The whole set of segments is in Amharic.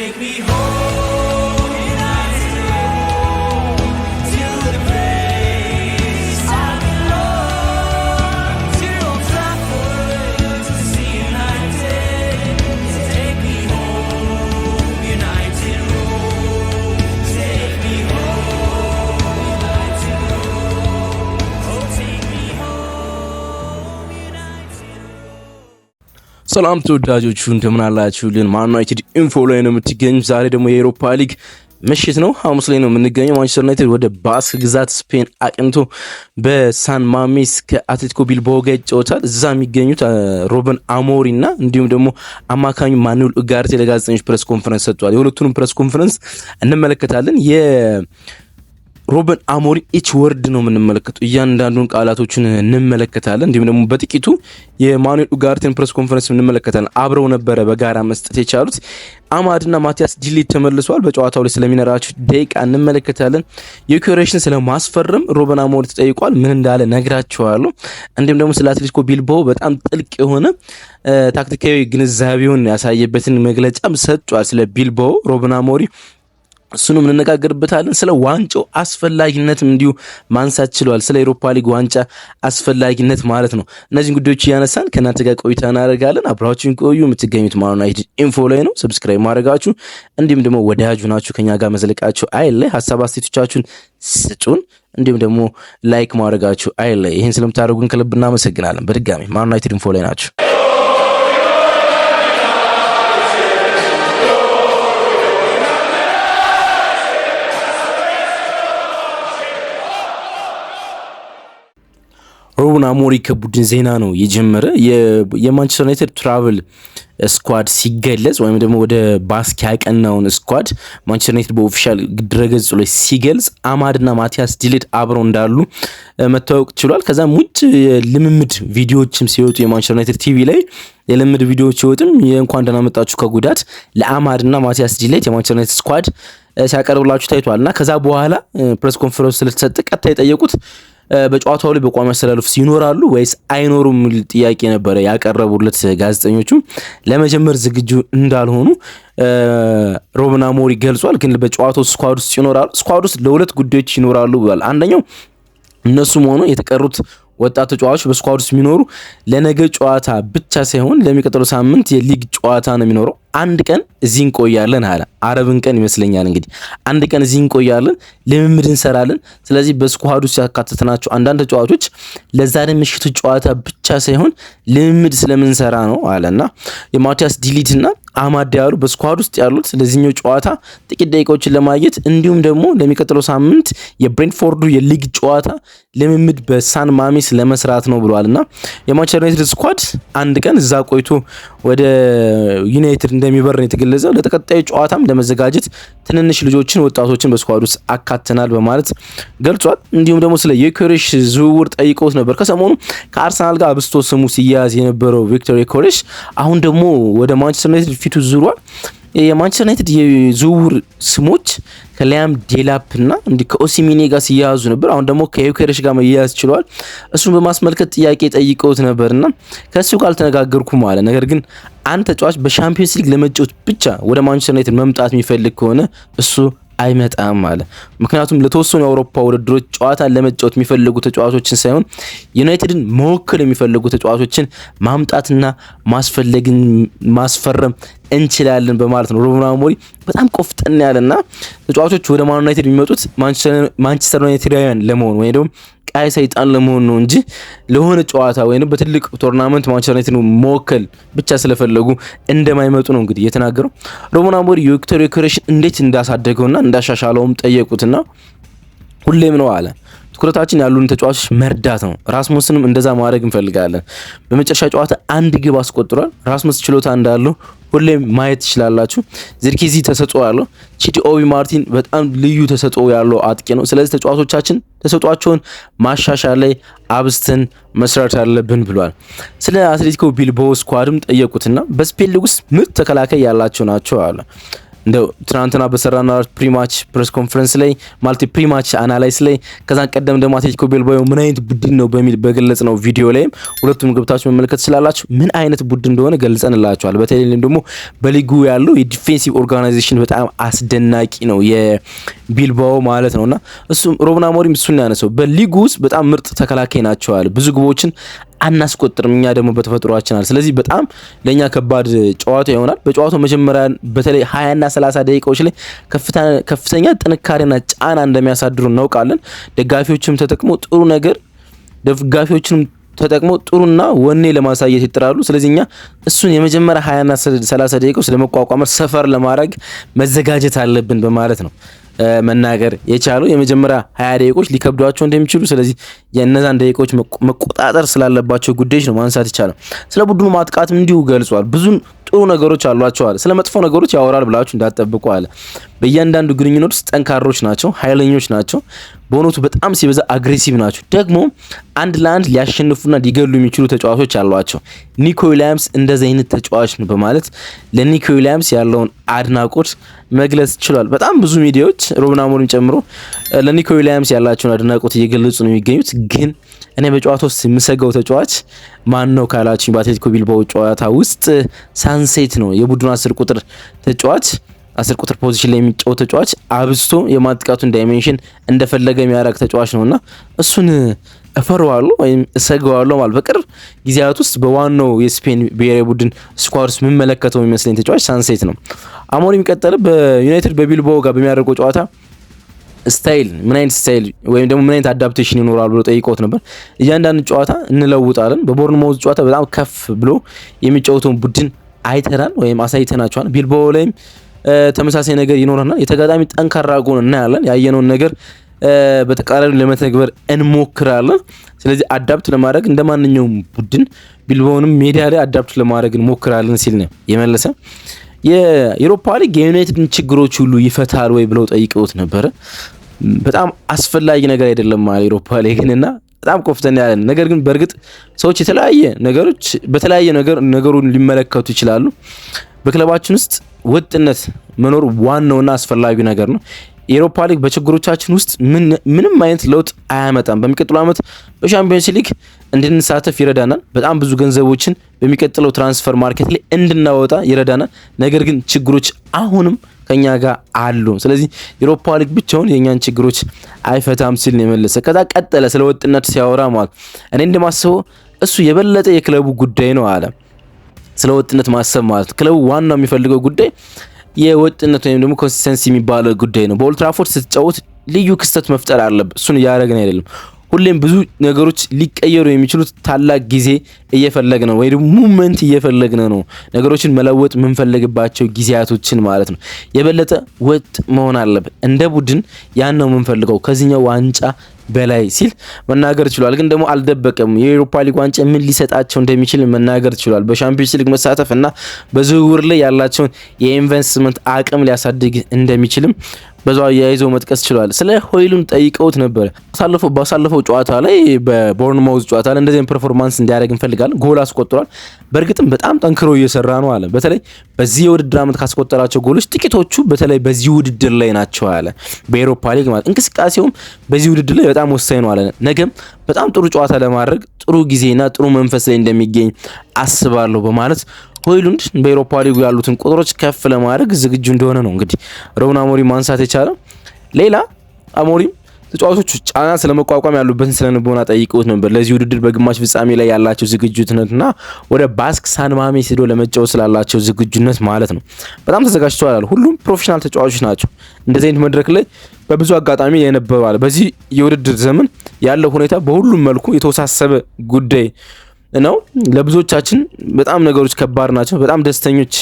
take me home, United, to the place I belong, to Old Trafford, to see United. Take me home, United Road. Take me home, United Road. Oh, take me home, United Road. ሰላም ተወዳጆቹ እንደምን አላችሁልን? ማን ዩናይትድ ኢንፎ ላይ ነው የምትገኙ። ዛሬ ደግሞ የአውሮፓ ሊግ ምሽት ነው፣ ሐሙስ ላይ ነው የምንገኘው። ማንቸስተር ዩናይትድ ወደ ባስክ ግዛት ስፔን አቅንቶ በሳን ማሜስ ከአትሌቲኮ ቢልባኦ ጋር ይጫወታል። እዛ የሚገኙት ሮበን አሞሪ እና እንዲሁም ደግሞ አማካኙ ማኑኤል ኡጋርቴ ለጋዜጠኞች ፕሬስ ኮንፈረንስ ሰጥቷል። የሁለቱንም ፕሬስ ኮንፈረንስ እንመለከታለን። ሮበን አሞሪ ኢች ወርድ ነው የምንመለከተው፣ እያንዳንዱን ቃላቶችን እንመለከታለን። እንዲሁም ደግሞ በጥቂቱ የማኑኤል ኡጋርቴን ፕሬስ ኮንፈረንስ እንመለከታለን። አብረው ነበረ በጋራ መስጠት የቻሉት። አማድና ማቲያስ ዲሊት ተመልሰዋል። በጨዋታው ላይ ስለሚኖራቸው ደቂቃ እንመለከታለን። የኩሬሽን ስለማስፈረም ሮበን አሞሪ ተጠይቋል። ምን እንዳለ ነግራቸዋለሁ። እንዲሁም ደግሞ ስለ አትሌቲኮ ቢልባኦ በጣም ጥልቅ የሆነ ታክቲካዊ ግንዛቤውን ያሳየበትን መግለጫም ሰጥቷል። ስለ ቢልባኦ ሮበን አሞሪ እሱንም እንነጋገርበታለን። ስለ ዋንጫው አስፈላጊነትም እንዲሁ ማንሳት ችሏል። ስለ አውሮፓ ሊግ ዋንጫ አስፈላጊነት ማለት ነው። እነዚህን ጉዳዮች እያነሳን ከእናንተ ጋር ቆይታ እናደርጋለን። አብራችሁን ቆዩ። የምትገኙት ማን ዩናይትድ ኢንፎ ላይ ነው። ሰብስክራይብ ማድረጋችሁ እንዲሁም ደግሞ ወዳጁ ናችሁ ከኛ ጋር መዝለቃችሁ አይለይ። ሀሳብ አስተያየቶቻችሁን ስጡን። እንዲሁም ደግሞ ላይክ ማድረጋችሁ አይለይ። ይህን ስለምታደርጉን ከልብ እናመሰግናለን። በድጋሚ ማን ዩናይትድ ኢንፎ ላይ ናችሁ። ሮበን አሞሪ ከቡድን ዜና ነው የጀመረ። የማንቸስተር ዩናይትድ ትራቭል ስኳድ ሲገለጽ ወይም ደግሞ ወደ ባስክ ያቀናውን ስኳድ ማንቸስተር ዩናይትድ በኦፊሻል ድረገጹ ላይ ሲገልጽ አማድና ማቲያስ ዲሊት አብረው እንዳሉ መታወቅ ችሏል። ከዛም ውጭ የልምምድ ቪዲዮዎችም ሲወጡ የማንቸስተር ዩናይትድ ቲቪ ላይ የልምምድ ቪዲዮዎች ሲወጡም የእንኳን ደህና መጣችሁ ከጉዳት ለአማድና ማቲያስ ዲሊት የማንቸስተር ዩናይትድ ስኳድ ሲያቀርብላችሁ ታይቷልና ከዛ በኋላ ፕሬስ ኮንፈረንስ ስለተሰጠ ቀጥታ የጠየቁት በጨዋታው ላይ በቋሚ አሰላለፍ ይኖራሉ ወይስ አይኖሩም የሚል ጥያቄ ነበረ ያቀረቡለት ጋዜጠኞቹ። ለመጀመር ዝግጁ እንዳልሆኑ ሮበን አሞሪ ገልጿል። ግን በጨዋታው ስኳድ ውስጥ ይኖራሉ። ስኳድ ውስጥ ለሁለት ጉዳዮች ይኖራሉ ብሏል። አንደኛው እነሱም ሆኖ የተቀሩት ወጣት ተጫዋቾች በስኳድ ውስጥ የሚኖሩ ለነገ ጨዋታ ብቻ ሳይሆን ለሚቀጥለው ሳምንት የሊግ ጨዋታ ነው የሚኖረው። አንድ ቀን እዚህ እንቆያለን አለ። አረብን ቀን ይመስለኛል እንግዲህ። አንድ ቀን እዚህ እንቆያለን፣ ልምምድ እንሰራለን። ስለዚህ በስኳድ ውስጥ ያካተተናቸው አንዳንድ ተጫዋቾች ለዛሬ ምሽቱ ጨዋታ ብቻ ሳይሆን ልምምድ ስለምንሰራ ነው አለና የማቲያስ ዲሊትና አማድ ያሉ በስኳድ ውስጥ ያሉት ለዚህኛው ጨዋታ ጥቂት ደቂቃዎችን ለማግኘት እንዲሁም ደግሞ ለሚቀጥለው ሳምንት የብሬንትፎርዱ የሊግ ጨዋታ ልምምድ በሳን ማሜስ ለመስራት ነው ብሏልና የማንቸስተር ዩናይትድ ስኳድ አንድ ቀን እዛ ቆይቶ ወደ ዩናይትድ እንደሚበር ነው የተገለጸው። ለተቀጣዩ ጨዋታም ለመዘጋጀት ትንንሽ ልጆችን ወጣቶችን በስኳድ ውስጥ አካተናል በማለት ገልጿል። እንዲሁም ደግሞ ስለ ዮኬሬሽ ዝውውር ጠይቀውት ነበር። ከሰሞኑ ከአርሰናል ጋር አብስቶ ስሙ ሲያያዝ የነበረው ቪክቶር ዮኬሬሽ አሁን ደግሞ ወደ ማንቸስተር ዩናይትድ ፊቱ ዙሯል። የማንቸስተር ዩናይትድ የዝውውር ስሞች ከሊያም ዴላፕ እና ከኦሲሚኔ ጋር ሲያያዙ ነበር። አሁን ደግሞ ከዮኬሬሽ ጋር መያያዝ ችሏል። እሱን በማስመልከት ጥያቄ ጠይቀውት ነበርና ከሱ ጋር አልተነጋገርኩም አለ። ነገር ግን አንድ ተጫዋች በሻምፒዮንስ ሊግ ለመጫወት ብቻ ወደ ማንቸስተር ዩናይትድ መምጣት የሚፈልግ ከሆነ እሱ አይመጣም አለ። ምክንያቱም ለተወሰኑ የአውሮፓ ውድድሮች ጨዋታ ለመጫወት የሚፈልጉ ተጫዋቾችን ሳይሆን ዩናይትድን መወከል የሚፈልጉ ተጫዋቾችን ማምጣትና ማስፈረም እንችላለን በማለት ነው። ሮበን አሞሪ በጣም ቆፍጠን ያለና ተጫዋቾች ወደ ማን ዩናይትድ የሚመጡት ማንቸስተር ዩናይትዳውያን ለመሆን ወይ ደግሞ ቀይ ሰይጣን ለመሆን ነው እንጂ ለሆነ ጨዋታ ወይንም በትልቅ ቶርናመንት ማንቸስተር ዩናይትድ መወከል ብቻ ስለፈለጉ እንደማይመጡ ነው እንግዲህ የተናገረው። ሮበን አሞሪ ቪክቶር ዮኬሬሽን እንዴት እንዳሳደገውና እንዳሻሻለውም ጠየቁትና ሁሌም ነው አለ ትኩረታችን ያሉን ተጫዋቾች መርዳት ነው። ራስሙስንም እንደዛ ማድረግ እንፈልጋለን። በመጨረሻ ጨዋታ አንድ ግብ አስቆጥሯል። ራስሙስ ችሎታ እንዳለው ሁሌም ማየት ትችላላችሁ። ዚርክዚ ተሰጥኦ ያለው፣ ቺዲ ኦቢ ማርቲን በጣም ልዩ ተሰጥኦ ያለው አጥቂ ነው። ስለዚህ ተጫዋቾቻችን ተሰጥኦአቸውን ማሻሻል ላይ አብስተን መስራት አለብን ብሏል። ስለ አትሌቲኮ ቢልባኦ ስኳድም ጠየቁትና በስፔን ሊግ ውስጥ ምርጥ ተከላካይ ያላቸው ናቸው አለ። እንደው ትናንትና በሰራና ፕሪማች ፕሬስ ኮንፈረንስ ላይ ማለት ፕሪማች አናላይስ ላይ ከዛ ቀደም ደግሞ አትሌቲኮ ቤልባኦ ምን አይነት ቡድን ነው በሚል በገለጽ ነው ቪዲዮ ላይ ሁለቱም ገብታችሁ መመልከት ስላላችሁ ምን አይነት ቡድን እንደሆነ ገልጸንላችኋል። በተለይም ደግሞ በሊጉ ያለው የዲፌንሲቭ ኦርጋናይዜሽን በጣም አስደናቂ ነው የቢልባኦ ማለት ነውና እሱም ሩበን አሞሪም እሱን ያነሰው በሊጉ ውስጥ በጣም ምርጥ ተከላካይ ናቸው አለ። ብዙ ግቦችን አናስቆጥርም እኛ ደግሞ በተፈጥሯችን አለ። ስለዚህ በጣም ለኛ ከባድ ጨዋታ ይሆናል። በጨዋታው መጀመሪያ በተለይ 20 እና 30 ደቂቃዎች ላይ ከፍተኛ ጥንካሬና ጫና እንደሚያሳድሩ እናውቃለን። ደጋፊዎችም ተጠቅሞ ጥሩና ወኔ ለማሳየት ይጥራሉ። ስለዚህ እኛ እሱን የመጀመሪያ 20 እና 30 ደቂቃዎች ለመቋቋም ሰፈር ለማድረግ መዘጋጀት አለብን በማለት ነው መናገር የቻለው። የመጀመሪያ 20 ደቂቃዎች ሊከብዷቸው እንደሚችሉ ስለዚህ የእነዛን ደቂቃዎች መቆጣጠር ስላለባቸው ጉዳዮች ነው ማንሳት ይቻላል። ስለ ቡድኑ ማጥቃትም እንዲሁ ገልጿል። ብዙ ጥሩ ነገሮች አሏቸው አለ። ስለ መጥፎ ነገሮች ያወራል ብላችሁ እንዳትጠብቁ አለ። በእያንዳንዱ ግንኙነት ውስጥ ጠንካሮች ናቸው፣ ኃይለኞች ናቸው። በእውነቱ በጣም ሲበዛ አግሬሲቭ ናቸው። ደግሞ አንድ ለአንድ ሊያሸንፉና ሊገሉ የሚችሉ ተጫዋቾች አሏቸው። ኒኮ ዊሊያምስ እንደዚህ አይነት ተጫዋች ነው በማለት ለኒኮ ዊሊያምስ ያለውን አድናቆት መግለጽ ችሏል። በጣም ብዙ ሚዲያዎች ሩበን አሞሪም ጨምሮ ለኒኮ ዊሊያምስ ያላቸውን አድናቆት እየገለጹ ነው የሚገኙት። ግን እኔ በጨዋታ ውስጥ የምሰጋው ተጫዋች ማን ነው ካላችሁ በአትሌቲኮ ቢልባኦ ጨዋታ ውስጥ ሳንሴት ነው። የቡድኑ 10 ቁጥር ተጫዋች 10 ቁጥር ፖዚሽን ላይ የሚጫወት ተጫዋች አብዝቶ የማጥቃቱን ዳይሜንሽን እንደፈለገ የሚያደርግ ተጫዋች ነውና እሱን እፈራዋለሁ ወይም እሰጋዋለሁ ማለት በቅርብ ጊዜያት ውስጥ በዋናው የስፔን ብሔራዊ ቡድን ስኳድ ውስጥ የምመለከተው የሚመስለኝ ተጫዋች ሳንሴት ነው። አሞሪም ቀጠለ። በዩናይትድ በቢልባኦ ጋር በሚያደርገው ጨዋታ ስታይል ምን አይነት ስታይል ወይም ደግሞ ምን አይነት አዳፕቴሽን ይኖራል ብሎ ጠይቆት ነበር። እያንዳንዱ ጨዋታ እንለውጣለን። በቦርንማውዝ ጨዋታ በጣም ከፍ ብሎ የሚጫወተውን ቡድን አይተናል ወይም አሳይተናቸዋል። ቢልባኦ ላይም ተመሳሳይ ነገር ይኖረናል። የተጋጣሚ ጠንካራ ጎን እናያለን። ያየነውን ነገር በተቃራኒ ለመተግበር እንሞክራለን። ስለዚህ አዳፕት ለማድረግ እንደ ማንኛውም ቡድን ቢልባኦንም ሜዳ ላይ አዳፕት ለማድረግ እንሞክራለን ሲል ነው የመለሰ። የዩሮፓ ሊግ የዩናይትድን ችግሮች ሁሉ ይፈታል ወይ ብለው ጠይቀውት ነበረ። በጣም አስፈላጊ ነገር አይደለም ማለት ዩሮፓ ሊግና በጣም ኮፍተን ያለ ነገር ግን በእርግጥ ሰዎች የተለያየ ነገሮች በተለያየ ነገሩን ሊመለከቱ ይችላሉ። በክለባችን ውስጥ ወጥነት መኖር ዋናውና አስፈላጊው ነገር ነው። የዩሮፓ ሊግ በችግሮቻችን ውስጥ ምንም አይነት ለውጥ አያመጣም። በሚቀጥለው ዓመት በሻምፒዮንስ ሊግ እንድንሳተፍ ይረዳናል። በጣም ብዙ ገንዘቦችን በሚቀጥለው ትራንስፈር ማርኬት ላይ እንድናወጣ ይረዳናል። ነገር ግን ችግሮች አሁንም ከኛ ጋር አሉ። ስለዚህ ዩሮፓ ሊግ ብቻውን የኛን ችግሮች አይፈታም ሲል ነው የመለሰ። ከዛ ቀጠለ ስለ ወጥነት ሲያወራ ማለት እኔ እንደማስበው እሱ የበለጠ የክለቡ ጉዳይ ነው አለ። ስለ ወጥነት ማሰብ ማለት ክለቡ ዋናው የሚፈልገው ጉዳይ የወጥነት ወይም ደግሞ ኮንሲስተንሲ የሚባለው ጉዳይ ነው። በኦልድ ትራፎርድ ስትጫወት ልዩ ክስተት መፍጠር አለበት። እሱን እያደረግን አይደለም። ሁሌም ብዙ ነገሮች ሊቀየሩ የሚችሉት ታላቅ ጊዜ እየፈለግን ነው ወይ ደግሞ ሙቭመንት እየፈለግን ነው። ነገሮችን መለወጥ የምንፈልግባቸው ጊዜያቶችን ማለት ነው። የበለጠ ወጥ መሆን አለበት። እንደ ቡድን ያን ነው የምንፈልገው ከዚህኛው ዋንጫ በላይ ሲል መናገር ችሏል። ግን ደግሞ አልደበቀም። የዩሮፓ ሊግ ዋንጫ ምን ሊሰጣቸው እንደሚችል መናገር ችሏል። በሻምፒዮንስ ሊግ መሳተፍ እና በዝውውር ላይ ያላቸውን የኢንቨስትመንት አቅም ሊያሳድግ እንደሚችልም በዛው አያይዘው መጥቀስ ችሏል። ስለ ሆይሉንድ ጠይቀውት ነበር። ባሳለፈው ጨዋታ ላይ በቦርንማውዝ ጨዋታ ላይ እንደዚህ ፐርፎርማንስ እንዲያደርግ እንፈልጋለን። ጎል አስቆጥሯል። በእርግጥም በጣም ጠንክሮ እየሰራ ነው አለ። በተለይ በዚህ የውድድር ዓመት ካስቆጠራቸው ጎሎች ጥቂቶቹ በተለይ በዚህ ውድድር ላይ ናቸው አለ። በዩሮፓ ሊግ ማለት እንቅስቃሴውም በዚህ ውድድር ላይ በጣም ወሳኝ ነው አለ። ነገም በጣም ጥሩ ጨዋታ ለማድረግ ጥሩ ጊዜና ጥሩ መንፈስ ላይ እንደሚገኝ አስባለሁ በማለት ሆይሉንድ በዩሮፓ ሊግ ያሉትን ቁጥሮች ከፍ ለማድረግ ዝግጁ እንደሆነ ነው እንግዲህ ሩበን አሞሪም ማንሳት የቻለው። ሌላ አሞሪም ተጫዋቾቹ ጫና ስለመቋቋም ያሉበትን ስለንቦና ጠይቀውት ነበር። ለዚህ ውድድር በግማሽ ፍጻሜ ላይ ያላቸው ዝግጁነትና ወደ ባስክ ሳን ማሜስ ሄዶ ለመጫወት ስላላቸው ዝግጁነት ማለት ነው። በጣም ተዘጋጅተዋል። ሁሉም ፕሮፌሽናል ተጫዋቾች ናቸው። እንደዚህ አይነት መድረክ ላይ በብዙ አጋጣሚ የነበባል። በዚህ የውድድር ዘመን ያለው ሁኔታ በሁሉም መልኩ የተወሳሰበ ጉዳይ ነው። ለብዙዎቻችን በጣም ነገሮች ከባድ ናቸው። በጣም ደስተኞች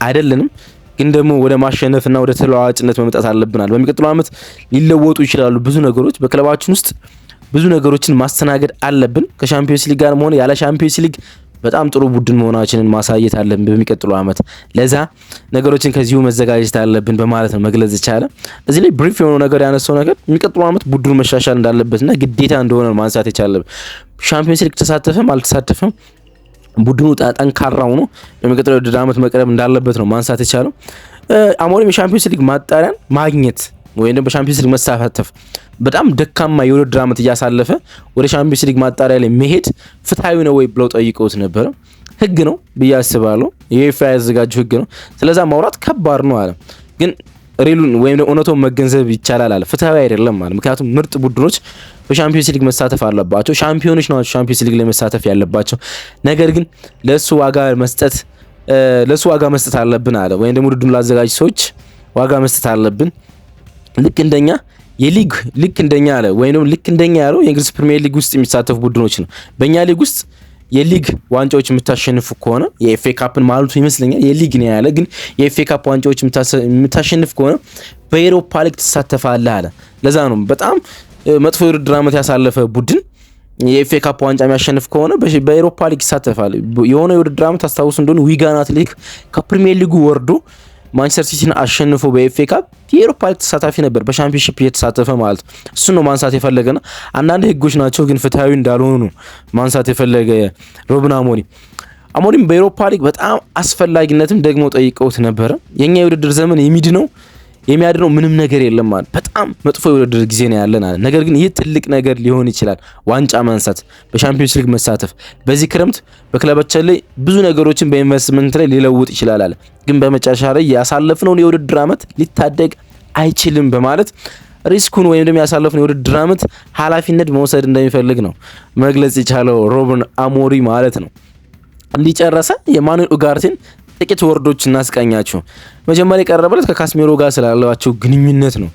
አይደለንም። ግን ደግሞ ወደ ማሸነፍና ወደ ተለዋዋጭነት መምጣት አለብናል። በሚቀጥለው ዓመት ሊለወጡ ይችላሉ ብዙ ነገሮች። በክለባችን ውስጥ ብዙ ነገሮችን ማስተናገድ አለብን። ከሻምፒዮንስ ሊግ ጋር ሆነ ያለ ሻምፒዮንስ ሊግ በጣም ጥሩ ቡድን መሆናችንን ማሳየት አለብን በሚቀጥለው ዓመት። ለዛ ነገሮችን ከዚሁ መዘጋጀት አለብን በማለት ነው መግለጽ ይቻለ። እዚህ ላይ ብሪፍ የሆነው ነገር ያነሳው ነገር የሚቀጥለው ዓመት ቡድኑ መሻሻል እንዳለበትና ግዴታ እንደሆነ ማንሳት የቻለ። ሻምፒዮንስ ሊግ ተሳተፈም አልተሳተፈም ቡድኑ ጠንካራ ሆኖ በሚቀጥለው ውድድር ዓመት መቅረብ እንዳለበት ነው ማንሳት የቻለው። አሞሪም የሻምፒዮንስ ሊግ ማጣሪያን ማግኘት ወይም ደግሞ በሻምፒዮንስ ሊግ መሳተፍ በጣም ደካማ የውድድር ዓመት እያሳለፈ ወደ ሻምፒዮንስ ሊግ ማጣሪያ ላይ መሄድ ፍትሐዊ ነው ወይ ብለው ጠይቀውት ነበረ። ህግ ነው ብዬ አስባለሁ። የዩኤፋ ያዘጋጀው ህግ ነው። ስለዛ ማውራት ከባድ ነው አለ። ግን ሪሉን ወይም እውነቱን መገንዘብ ይቻላል አለ። ፍትሐዊ አይደለም አለ። ምክንያቱም ምርጥ ቡድኖች በሻምፒዮንስ ሊግ መሳተፍ አለባቸው። ሻምፒዮኖች ናቸው ሻምፒዮንስ ሊግ ላይ መሳተፍ ያለባቸው። ነገር ግን ለሱ ዋጋ መስጠት አለብን አለ። ወይም ደግሞ ውድድሩን ላዘጋጅ ሰዎች ዋጋ መስጠት አለብን። ልክ እንደኛ አለ። ወይም ደግሞ ልክ እንደኛ ያለው የእንግሊዝ ፕሪሚየር ሊግ ውስጥ የሚሳተፉ ቡድኖች ነው። በእኛ ሊግ ውስጥ የሊግ ዋንጫዎች የምታሸንፉ ከሆነ የኤፍኤ ካፕን ማለቱ ይመስለኛል የሊግ ነው ያለ። ግን የኤፍኤ ካፕ ዋንጫዎች የምታሸንፍ ከሆነ በኤሮፓ ሊግ ትሳተፋለህ አለ። ለዛ ነው በጣም መጥፎ የውድድር ዓመት ያሳለፈ ቡድን የኤፍኤ ካፕ ዋንጫ የሚያሸንፍ ከሆነ በኤሮፓ ሊግ ይሳተፋል። የሆነ የውድድር ዓመት አስታውሱ እንደሆነ ዊጋን አትሌቲክ ከፕሪሚየር ሊጉ ወርዶ ማንቸስተር ሲቲን አሸንፎ በኤፍኤ ካፕ የኤሮፓ ሊግ ተሳታፊ ነበር፣ በሻምፒዮንሺፕ እየተሳተፈ ማለት ነው። እሱ ነው ማንሳት የፈለገና አንዳንድ ህጎች ናቸው ግን ፍትሐዊ እንዳልሆኑ ማንሳት የፈለገ ሩበን አሞሪም በኤሮፓ ሊግ በጣም አስፈላጊነትም ደግሞ ጠይቀውት ነበረ። የኛ የውድድር ዘመን የሚያድነው ምንም ነገር የለም ማለት በጣም መጥፎ የውድድር ጊዜ ነው ያለን አለ። ነገር ግን ይህ ትልቅ ነገር ሊሆን ይችላል። ዋንጫ ማንሳት፣ በሻምፒዮንስ ሊግ መሳተፍ በዚህ ክረምት በክለባችን ላይ ብዙ ነገሮችን በኢንቨስትመንት ላይ ሊለውጥ ይችላል አለ። ግን በመጨረሻ ላይ ያሳለፍነውን የውድድር ዓመት ሊታደግ አይችልም በማለት ሪስኩን ወይም ደግሞ ያሳለፍነው የውድድር ዓመት ኃላፊነት መውሰድ እንደሚፈልግ ነው መግለጽ የቻለው ሩበን አሞሪም ማለት ነው። እንዲጨረሰ የማኑኤል ኡጋርቴን ጥቂት ወርዶች እናስቃኛችሁ። መጀመሪያ የቀረበለት ከካስሜሮ ጋር ስላለባቸው ግንኙነት ነው።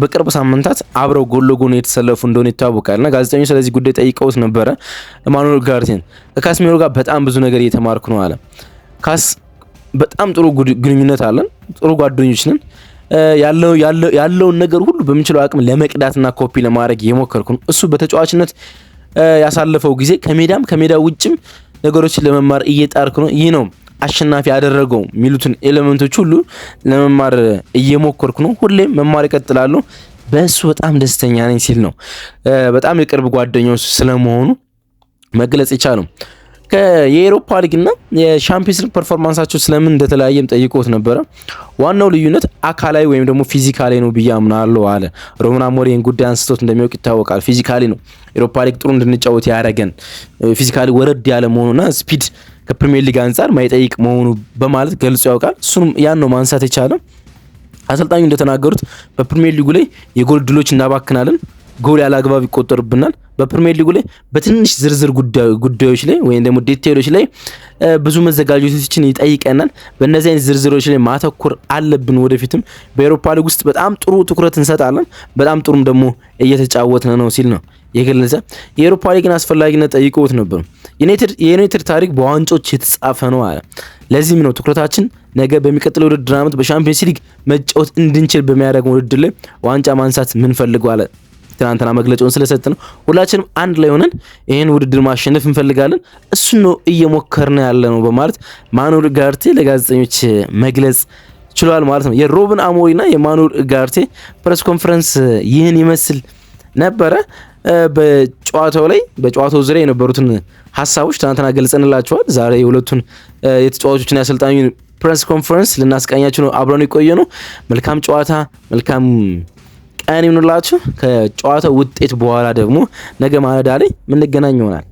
በቅርብ ሳምንታት አብረው ጎን ለጎን የተሰለፉ እንደሆነ ይታወቃልና ጋዜጠኞች ስለዚህ ጉዳይ ጠይቀውት ነበረ። ማኑኤል ኡጋርቴን ከካስሜሮ ጋር በጣም ብዙ ነገር እየተማርኩ ነው አለ። በጣም ጥሩ ግንኙነት አለን፣ ጥሩ ጓደኞች ነን። ያለውን ነገር ሁሉ በምችለው አቅም ለመቅዳትና ኮፒ ለማድረግ እየሞከርኩ ነው። እሱ በተጫዋችነት ያሳለፈው ጊዜ ከሜዳ ውጭም ነገሮችን ለመማር እየጣርኩ ነው። ይህ ነው አሸናፊ ያደረገው የሚሉትን ኤሌመንቶች ሁሉ ለመማር እየሞከርኩ ነው። ሁሌም መማር እቀጥላለሁ። በእሱ በጣም ደስተኛ ነኝ ሲል ነው በጣም የቅርብ ጓደኞች ስለመሆኑ መግለጽ የቻለው። የኤሮፓ ሊግና የሻምፒዮንስ ሊግ ፐርፎርማንሳቸው ስለምን እንደተለያየም ጠይቆት ነበረ። ዋናው ልዩነት አካላዊ ወይም ደግሞ ፊዚካሊ ነው ብዬ አምናለሁ አለ። ሩበን አሞሪም ጉዳይ አንስቶት እንደሚያውቅ ይታወቃል። ፊዚካሊ ነው ኤሮፓ ሊግ ጥሩ እንድንጫወት ያደረገን፣ ፊዚካሊ ወረድ ያለ መሆኑና ስፒድ ከፕሪሚየር ሊግ አንጻር ማይጠይቅ መሆኑ በማለት ገልጾ ያውቃል። እሱንም ያን ነው ማንሳት የቻለው። አሰልጣኙ እንደተናገሩት በፕሪሚየር ሊጉ ላይ የጎል ድሎች እናባክናለን፣ ጎል ያለ አግባብ ይቆጠርብናል። በፕሪሚየር ሊጉ ላይ በትንሽ ዝርዝር ጉዳዮች ላይ ወይም ደግሞ ዲቴይሎች ላይ ብዙ መዘጋጀቶችን ይጠይቀናል። በእነዚህ አይነት ዝርዝሮች ላይ ማተኮር አለብን። ወደፊትም በኤሮፓ ሊግ ውስጥ በጣም ጥሩ ትኩረት እንሰጣለን፣ በጣም ጥሩም ደግሞ እየተጫወትን ነው ሲል ነው የገለጸ። የኤሮፓ ሊግን አስፈላጊነት ጠይቀውት ነበር። የዩናይትድ ታሪክ በዋንጫዎች የተጻፈ ነው አለ። ለዚህም ነው ትኩረታችን ነገ በሚቀጥለው ውድድር ዓመት በሻምፒዮንስ ሊግ መጫወት እንድንችል በሚያደርገው ውድድር ላይ ዋንጫ ማንሳት ምን ፈልገው አለ። ትናንትና መግለጫውን ስለሰጠ ነው ሁላችንም አንድ ላይ ሆነን ይሄን ውድድር ማሸነፍ እንፈልጋለን፣ እሱ ነው እየሞከርን ያለ ነው በማለት ማኑኤል ኡጋርቴ ለጋዜጠኞች መግለጽ ችሏል ማለት ነው። የሩበን አሞሪምና የማኑኤል ኡጋርቴ ፕሬስ ኮንፈረንስ ይህን ይመስል ነበረ። በጨዋታው ዙሪያ የነበሩትን ሀሳቦች ትናንትና ገልጸንላችኋል። ዛሬ የሁለቱን የተጫዋቾችና የአሰልጣኙን ፕሬስ ኮንፈረንስ ልናስቃኛችሁ ነው። አብረን የቆየ ነው። መልካም ጨዋታ፣ መልካም ቀን ይሁንላችሁ። ከጨዋታው ውጤት በኋላ ደግሞ ነገ ማለዳ ላይ ምንገናኝ ይሆናል።